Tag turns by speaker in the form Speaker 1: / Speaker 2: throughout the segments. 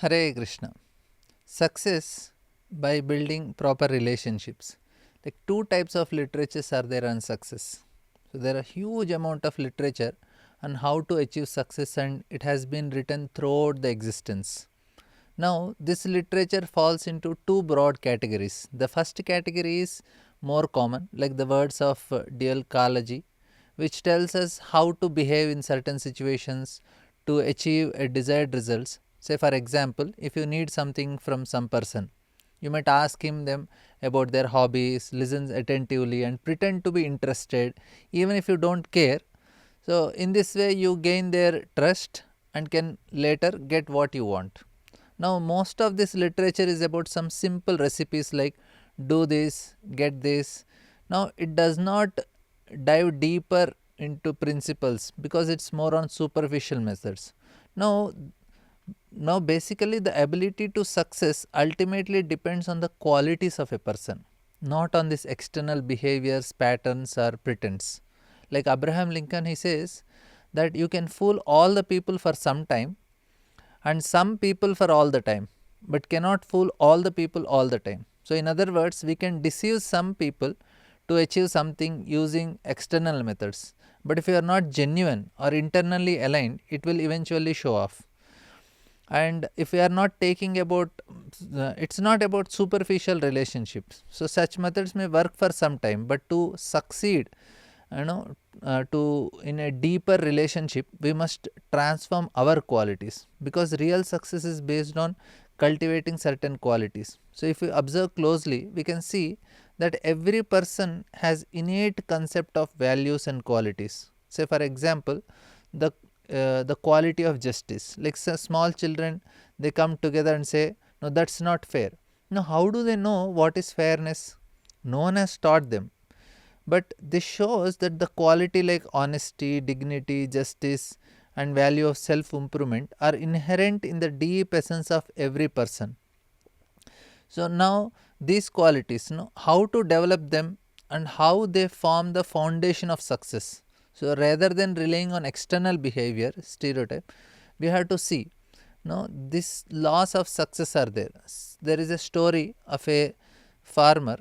Speaker 1: Hare Krishna. Success by building proper relationships. Like two types of literatures are there on success. So there are huge amount of literature on how to achieve success, and it has been written throughout the existence. Now this literature falls into two broad categories. The first category is more common, like the words of Dale Carnegie, which tells us how to behave in certain situations to achieve a desired results. Say for example, if you need something from some person, you might ask them about their hobbies, listen attentively and pretend to be interested even if you don't care. So in this way you gain their trust and can later get what you want. Now most of this literature is about some simple recipes like do this, get this. Now it does not dive deeper into principles because it's more on superficial methods. Now basically the ability to success ultimately depends on the qualities of a person, not on this external behaviors, patterns or pretense. Like Abraham Lincoln, he says that you can fool all the people for some time and some people for all the time, but cannot fool all the people all the time. So in other words, we can deceive some people to achieve something using external methods, but if you are not genuine or internally aligned, it will eventually show off. And if we are not taking about it's not about superficial relationships, so such methods may work for some time, but to succeed, to in a deeper relationship, we must transform our qualities, because real success is based on cultivating certain qualities. So if we observe closely, we can see that every person has innate concept of values and qualities. Say for example, the quality of justice, like small children, they come together and say, no, that's not fair. Now how do they know what is fairness? No one has taught them, but this shows that the quality like honesty, dignity, justice and value of self improvement are inherent in the deep essence of every person. So now these qualities, how to develop them and how they form the foundation of success. So rather than relying on external behavior stereotype, we have to see, these laws of success are there. There is a story of a farmer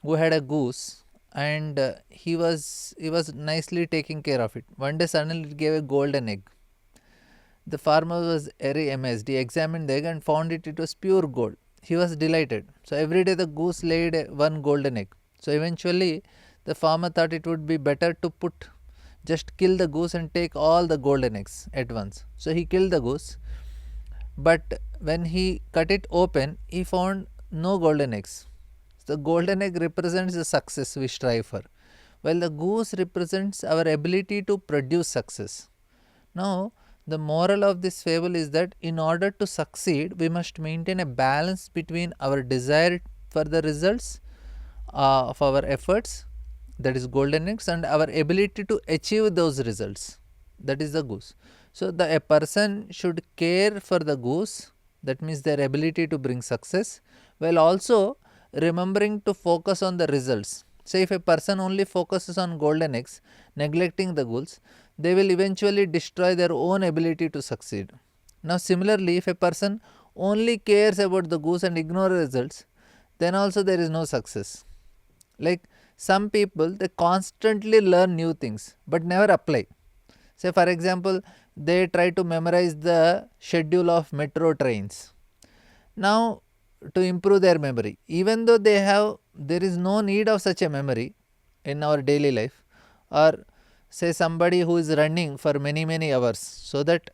Speaker 1: who had a goose, and he was nicely taking care of it. One day suddenly it gave a golden egg. The farmer was very amazed. He examined the egg and found it was pure gold. He was delighted. So every day the goose laid one golden egg. So eventually the farmer thought it would be better to just kill the goose and take all the golden eggs at once. So he killed the goose, but when he cut it open, he found no golden eggs. The golden egg represents the success we strive for, while the goose represents our ability to produce success. Now, the moral of this fable is that in order to succeed, we must maintain a balance between our desire for the results of our efforts, that is golden eggs, and our ability to achieve those results, that is the goose. So a person should care for the goose, that means their ability to bring success, while also remembering to focus on the results. Say if a person only focuses on golden eggs, neglecting the goals, they will eventually destroy their own ability to succeed. Now similarly, if a person only cares about the goose and ignore the results, then also there is no success. Like some people, they constantly learn new things but never apply. Say for example, they try to memorize the schedule of metro trains. Now to improve their memory, even though there is no need of such a memory in our daily life, or say somebody who is running for many hours so that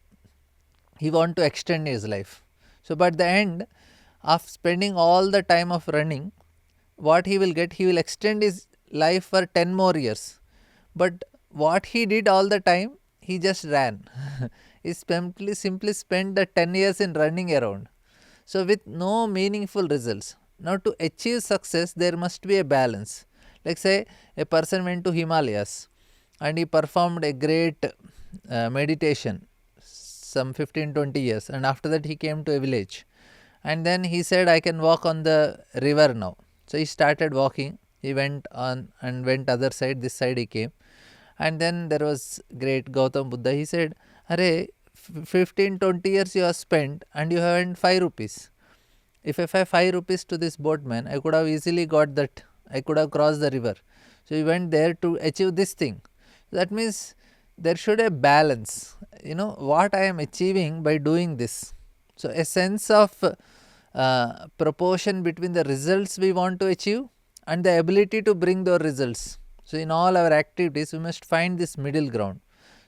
Speaker 1: he want to extend his life. So but the end of spending all the time of running, what he will get, he will extend his life for 10 more years. But what he did all the time, he just ran. He simply spent the 10 years in running around. So with no meaningful results. Now to achieve success, there must be a balance. Like say a person went to Himalayas and he performed a great meditation some 15-20 years, and after that he came to a village and then he said, I can walk on the river now. So he started walking. He went on and went other side, this side he came, and then there was great Gautam Buddha. He said, Arey, 15-20 years you have spent and you have earned 5 rupees. If I have 5 rupees to this boatman, I could have easily got that, I could have crossed the river. So he went there to achieve this thing. That means there should a balance, what I am achieving by doing this. So a sense of proportion between the results we want to achieve and the ability to bring those results. So in all our activities we must find this middle ground.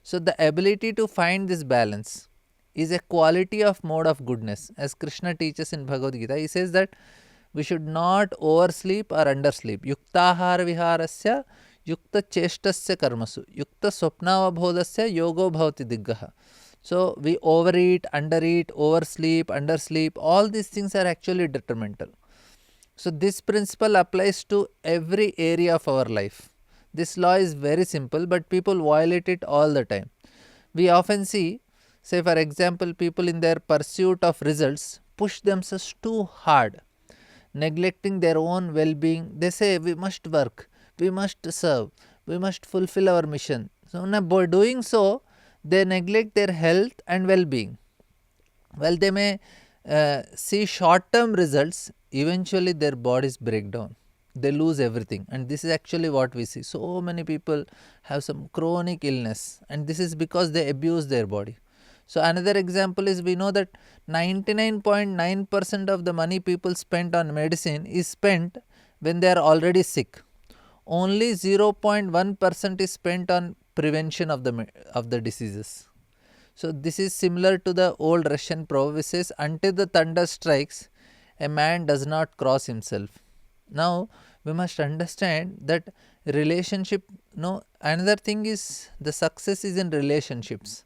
Speaker 1: So the ability to find this balance is a quality of mode of goodness, as Krishna teaches in Bhagavad Gita. He says that we should not oversleep or undersleep. Yuktahar viharasya yukta cheshtasya karmasu yukta swapnavabhodasya yogo bhavati diggaha. So we overeat, undereat, oversleep, undersleep, all these things are actually detrimental. So this principle applies to every area of our life. This law is very simple, but people violate it all the time. We often see, say for example, people in their pursuit of results push themselves too hard, neglecting their own well-being. They say we must work, we must serve, we must fulfill our mission. So now by doing so, they neglect their health and well-being. Well, they may see short-term results, eventually their bodies break down. They lose everything, and this is actually what we see. So many people have some chronic illness, and this is because they abuse their body. So another example is, we know that 99.9% of the money people spend on medicine is spent when they are already sick. Only 0.1% is spent on prevention of the diseases. So this is similar to the old Russian proverb which says, until the thunder strikes, a man does not cross himself. Now we must understand that relationship, another thing is the success is in relationships,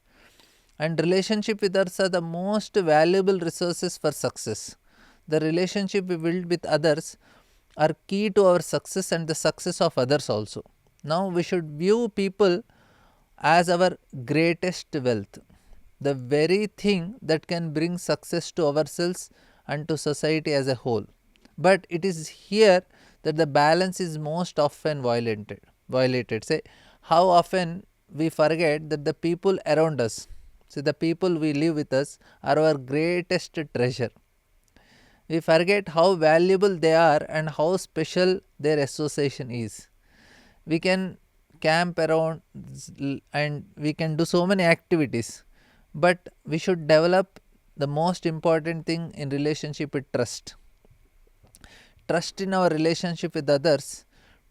Speaker 1: and relationship with others are the most valuable resources for success. The relationship we build with others are key to our success and the success of others also. Now we should view people as our greatest wealth, the very thing that can bring success to ourselves and to society as a whole. But it is here that the balance is most often violated. Say, how often we forget that the people around us, the people we live with us, are our greatest treasure. We forget how valuable they are and how special their association is. We can camp around and we can do so many activities, but we should develop the most important thing in relationship with trust. Trust in our relationship with others,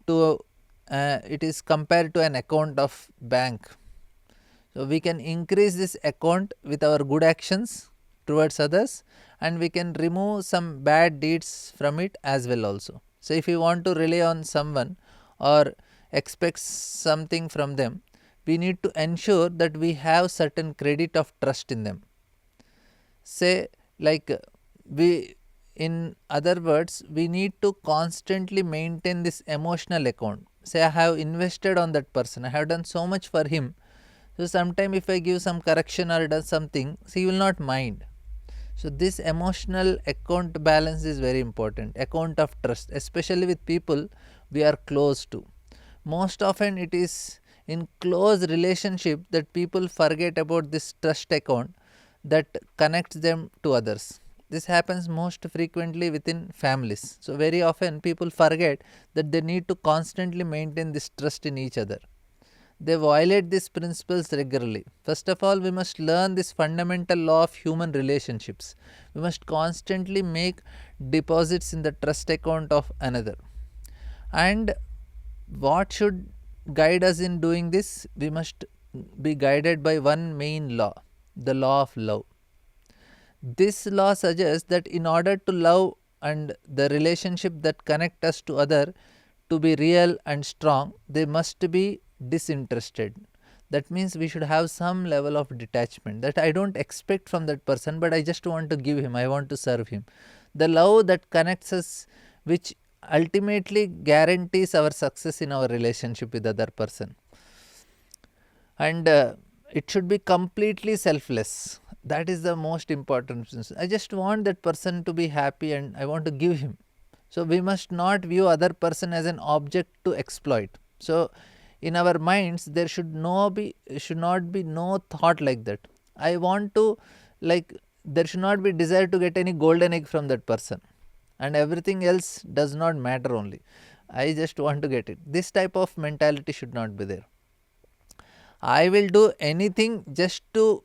Speaker 1: it is compared to an account of bank. So we can increase this account with our good actions towards others, and we can remove some bad deeds from it as well also. So if we want to rely on someone or expect something from them, we need to ensure that we have certain credit of trust in them. Say, like, in other words, we need to constantly maintain this emotional account. Say I have invested on that person, I have done so much for him, so sometime if I give some correction or done something, so he will not mind. So this emotional account balance is very important, account of trust, especially with people we are close to. Most often it is in close relationship that people forget about this trust account that connects them to others. This happens most frequently within families. So very often people forget that they need to constantly maintain this trust in each other. They violate these principles regularly. First of all, we must learn this fundamental law of human relationships. We must constantly make deposits in the trust account of another. And what should guide us in doing this? We must be guided by one main law, the law of love. This law suggests that in order to love and the relationship that connect us to other to be real and strong, they must be disinterested. That means we should have some level of detachment, that I don't expect from that person, but I just want to give him, I want to serve him. The love that connects us, which ultimately guarantees our success in our relationship with other person. And it should be completely selfless. That is the most important. I just want that person to be happy and I want to give him. So we must not view other person as an object to exploit. So in our minds there should not be no thought like that. I want to, like, there should not be desire to get any golden egg from that person, and everything else does not matter only. I just want to get it. This type of mentality should not be there. I will do anything just to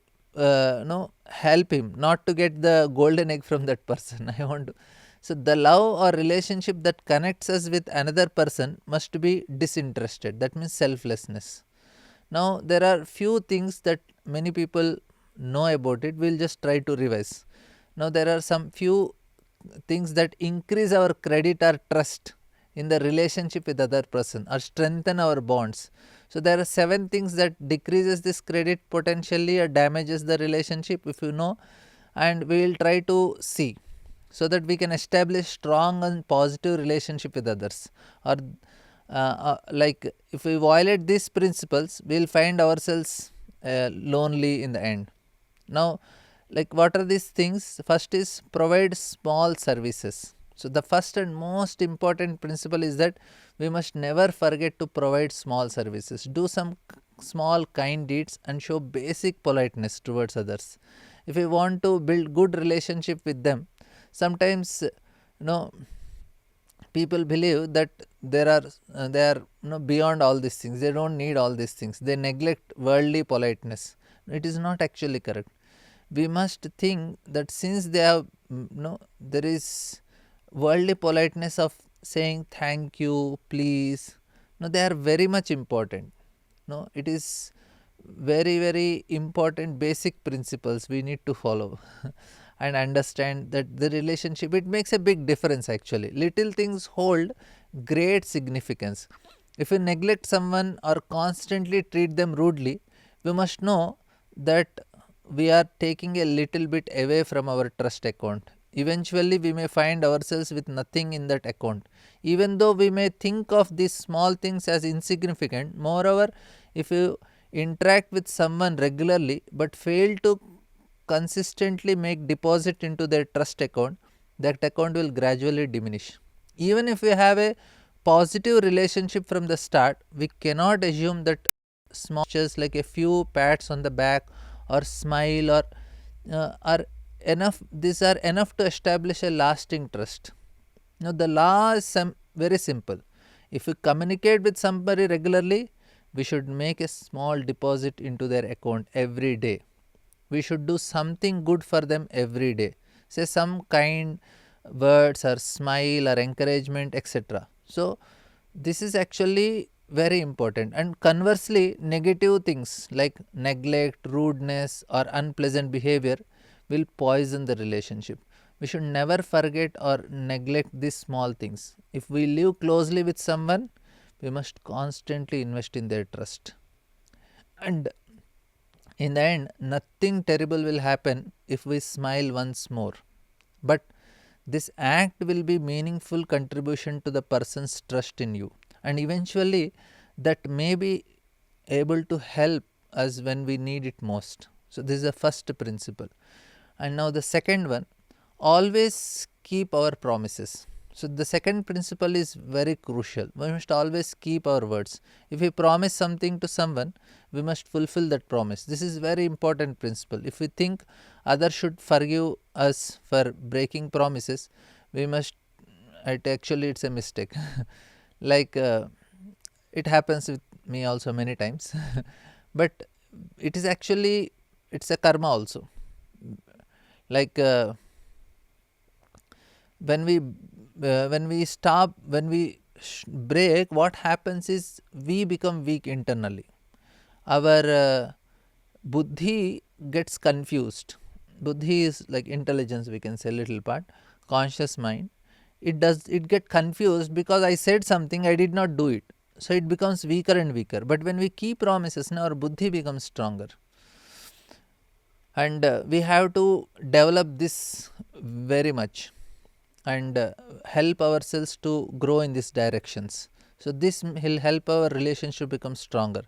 Speaker 1: help him, not to get the golden egg from that person. I want to. So the love or relationship that connects us with another person must be disinterested. That means selflessness. Now there are few things that many people know about it. We'll just try to revise. Now there are some few things that increase our credit or trust in the relationship with other person or strengthen our bonds. So there are 7 things that decreases this credit potentially or damages the relationship, if you know, and we will try to see, so that we can establish strong and positive relationship with others. Or like if we violate these principles, we will find ourselves lonely in the end. Now, like, what are these things? First is provide small services. So the first and most important principle is that we must never forget to provide small services. Do some small kind deeds and show basic politeness towards others. If we want to build good relationship with them, sometimes people believe that they are beyond all these things. They don't need all these things. They neglect worldly politeness. It is not actually correct. We must think that since they have there is worldly politeness of saying thank you, please, they are very much important. It is very important basic principles we need to follow and understand that the relationship, it makes a big difference actually. Little things hold great significance. If we neglect someone or constantly treat them rudely, we must know that we are taking a little bit away from our trust account. Eventually we may find ourselves with nothing in that account, even though we may think of these small things as insignificant. Moreover, if you interact with someone regularly but fail to consistently make deposit into their trust account, that account will gradually diminish. Even if we have a positive relationship from the start, we cannot assume that small gestures like a few pats on the back or smile or are enough. These are enough to establish a lasting trust. Now the law is very simple. If we communicate with somebody regularly, we should make a small deposit into their account every day. We should do something good for them every day. Say some kind words or smile or encouragement, etc. So this is actually very important. And conversely, negative things like neglect, rudeness or unpleasant behavior will poison the relationship. We should never forget or neglect these small things. If we live closely with someone, we must constantly invest in their trust. And in the end, nothing terrible will happen if we smile once more. But this act will be meaningful contribution to the person's trust in you, and eventually that may be able to help us when we need it most. So this is the first principle. And now the second one, always keep our promises. So the second principle is very crucial. We must always keep our words. If we promise something to someone, we must fulfill that promise. This is very important principle. If we think others should forgive us for breaking promises, we must, it's a mistake. Like it happens with me also many times. But it is actually, it's a karma also. Like when we break, what happens is we become weak internally. Our buddhi gets confused. Buddhi is like intelligence, we can say, little part, conscious mind. It get confused because I said something, I did not do it. So it becomes weaker and weaker. But when we keep promises, now our buddhi becomes stronger. And we have to develop this very much and help ourselves to grow in these directions. So this will help our relationship become stronger.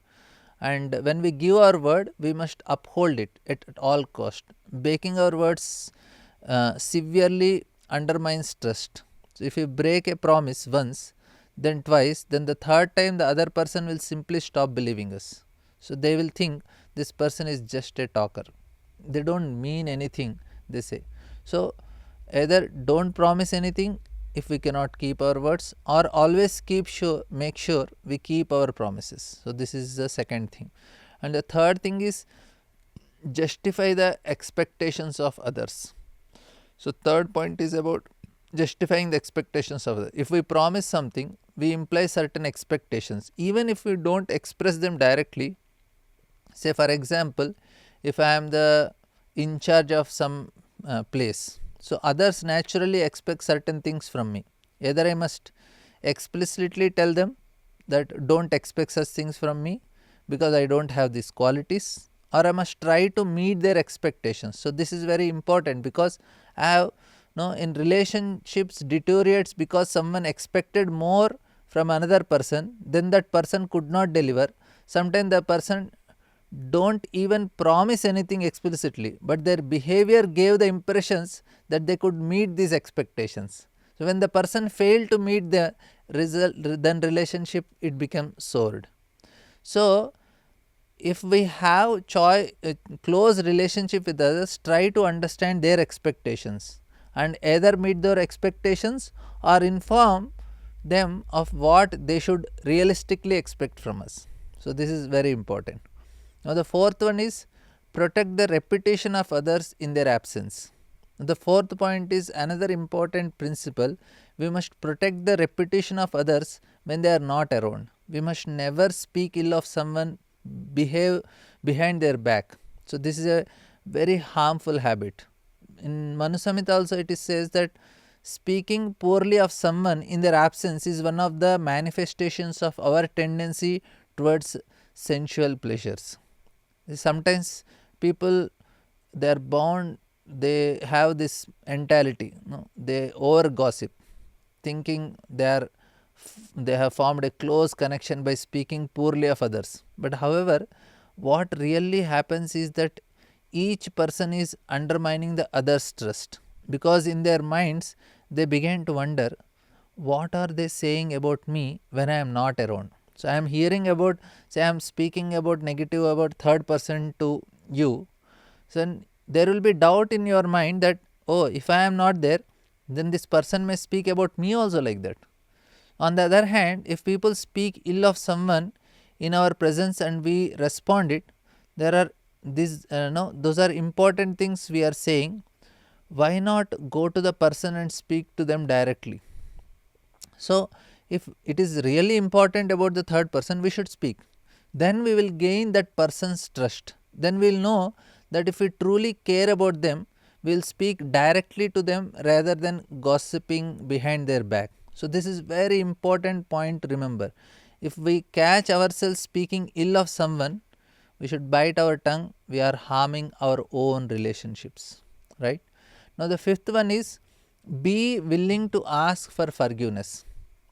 Speaker 1: And when we give our word, we must uphold it at all cost. Breaking our words severely undermines trust. So if we break a promise once, then twice, then the third time the other person will simply stop believing us. So they will think this person is just a talker. they don't mean anything, they say. So either don't promise anything if we cannot keep our words, or always make sure we keep our promises. So this is the second thing. And the third thing is justify the expectations of others. So third point is about justifying the expectations of others. If we promise something, we imply certain expectations, even if we don't express them directly. Say for example, if I am the in charge of some place, so others naturally expect certain things from me. Either I must explicitly tell them that don't expect such things from me because I don't have these qualities, or I must try to meet their expectations. So this is very important, because I have in relationships deteriorates because someone expected more from another person, then that person could not deliver. Sometimes the person don't even promise anything explicitly, but their behavior gave the impressions that they could meet these expectations. So when the person failed to meet the result, then relationship it became soured. So if we have close relationship with others, try to understand their expectations and either meet their expectations or inform them of what they should realistically expect from us. So this is very important. Now the fourth one is protect the reputation of others in their absence. The fourth point is another important principle. We must protect the reputation of others when they are not around. We must never speak ill of someone, behave behind their back. So this is a very harmful habit. In Manu Samhita also it says that speaking poorly of someone in their absence is one of the manifestations of our tendency towards sensual pleasures. Sometimes people, they are born, they have this mentality, they over gossip, thinking they have formed a close connection by speaking poorly of others. But however, what really happens is that each person is undermining the other's trust, because in their minds they begin to wonder, what are they saying about me when I am not around? So I am hearing about, say I am speaking about negative about third person to you, so there will be doubt in your mind that, oh, if I am not there, then this person may speak about me also like that. On the other hand, if people speak ill of someone in our presence and we respond it, there are these those are important things we are saying. Why not go to the person and speak to them directly? So if it is really important about the third person, we should speak. Then we will gain that person's trust. Then we will know that if we truly care about them, we will speak directly to them rather than gossiping behind their back. So this is very important point to remember. If we catch ourselves speaking ill of someone, we should bite our tongue. We are harming our own relationships, right? Now the fifth one is be willing to ask for forgiveness.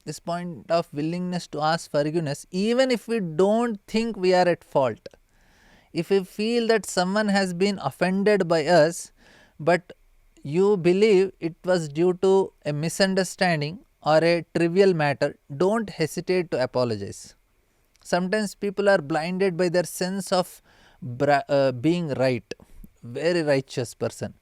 Speaker 1: This point of willingness to ask forgiveness, even if we don't think we are at fault. If we feel that someone has been offended by us, but you believe it was due to a misunderstanding or a trivial matter, don't hesitate to apologize. Sometimes people are blinded by their sense of being right, very righteous person.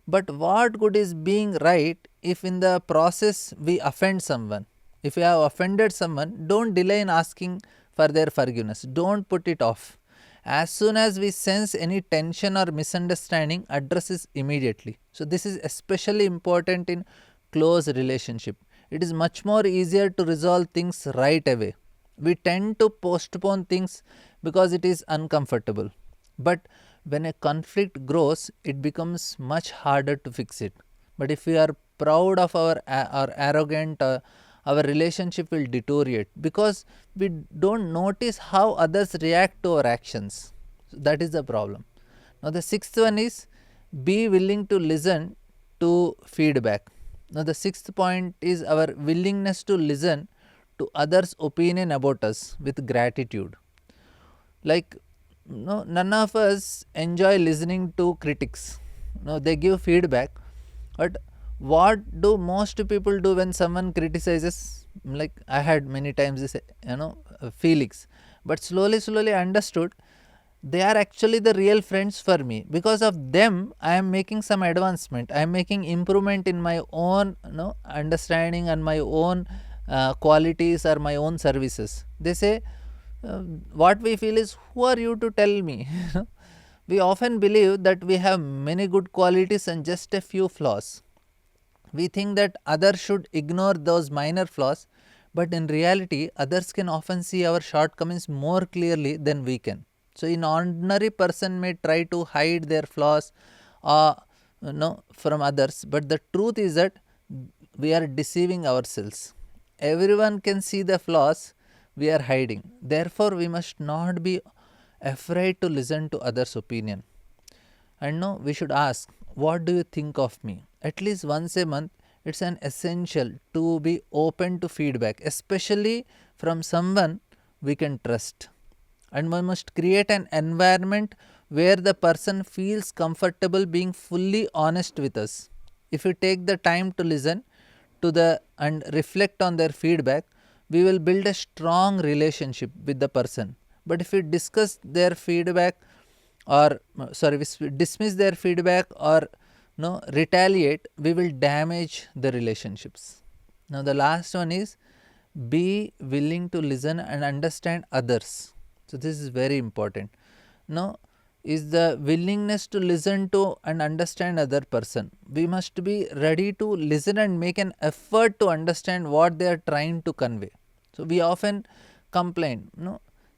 Speaker 1: But what good is being right if in the process we offend someone? If you have offended someone, don't delay in asking for their forgiveness. Don't put it off. As soon as we sense any tension or misunderstanding, address it immediately. So this is especially important in close relationship. It is much more easier to resolve things right away. We tend to postpone things because it is uncomfortable. But when a conflict grows, it becomes much harder to fix it. But if we are proud of our or arrogant, our relationship will deteriorate because we don't notice how others react to our actions. So that is the problem. Now the sixth one is be willing to listen to feedback. Now the sixth point is our willingness to listen to others' opinion about us with gratitude. Like none of us enjoy listening to critics. They give feedback, but what do most people do when someone criticizes? Like I had many times this feelings, but slowly understood they are actually the real friends for me. Because of them, I am making some advancement, I am making improvement in my own understanding and my own qualities or my own services. They say, what we feel is, who are you to tell me? We often believe that we have many good qualities and just a few flaws. We think that others should ignore those minor flaws, but in reality, others can often see our shortcomings more clearly than we can. So, an ordinary person may try to hide their flaws from others, but the truth is that we are deceiving ourselves. Everyone can see the flaws we are hiding. Therefore, we must not be afraid to listen to others' opinion. And no, we should ask, what do you think of me? At least once a month, it's an essential to be open to feedback, especially from someone we can trust. And we must create an environment where the person feels comfortable being fully honest with us. If we take the time to listen to the and reflect on their feedback, we will build a strong relationship with the person. But if we discuss their feedback or we dismiss their feedback or retaliate, we will damage the relationships. Now the last one is, be willing to listen and understand others. So this is very important. Now is the willingness to listen to and understand other person. We must be ready to listen and make an effort to understand what they are trying to convey. So we often complain,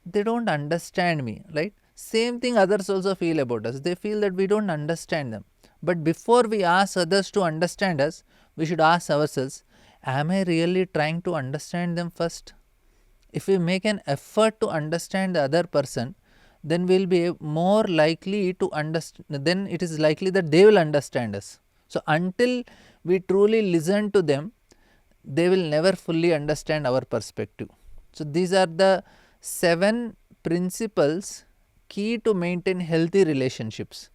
Speaker 1: they don't understand me, right? Same thing others also feel about us. They feel that we don't understand them. But before we ask others to understand us, we should ask ourselves, am I really trying to understand them first? If we make an effort to understand the other person, then we will be more likely to understand, then it is likely that they will understand us. So until we truly listen to them, they will never fully understand our perspective. So these are the 7 principles key to maintain healthy relationships.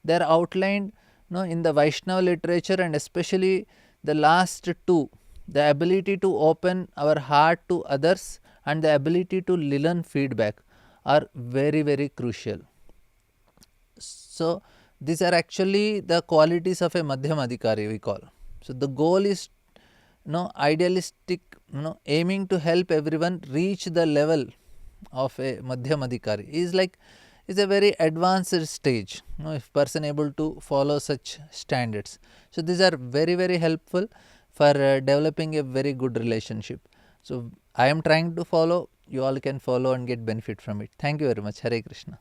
Speaker 1: They are outlined in the Vaishnava literature, and especially the last 2, the ability to open our heart to others and the ability to learn feedback, are very, very crucial. So these are actually the qualities of a Madhyam Adhikari, we call. So the goal is idealistic, aiming to help everyone reach the level of a Madhyam Adhikari is a very advanced stage, if person able to follow such standards. So these are very, very helpful for developing a very good relationship. So I am trying to follow, you all can follow and get benefit from it. Thank you very much. Hare Krishna.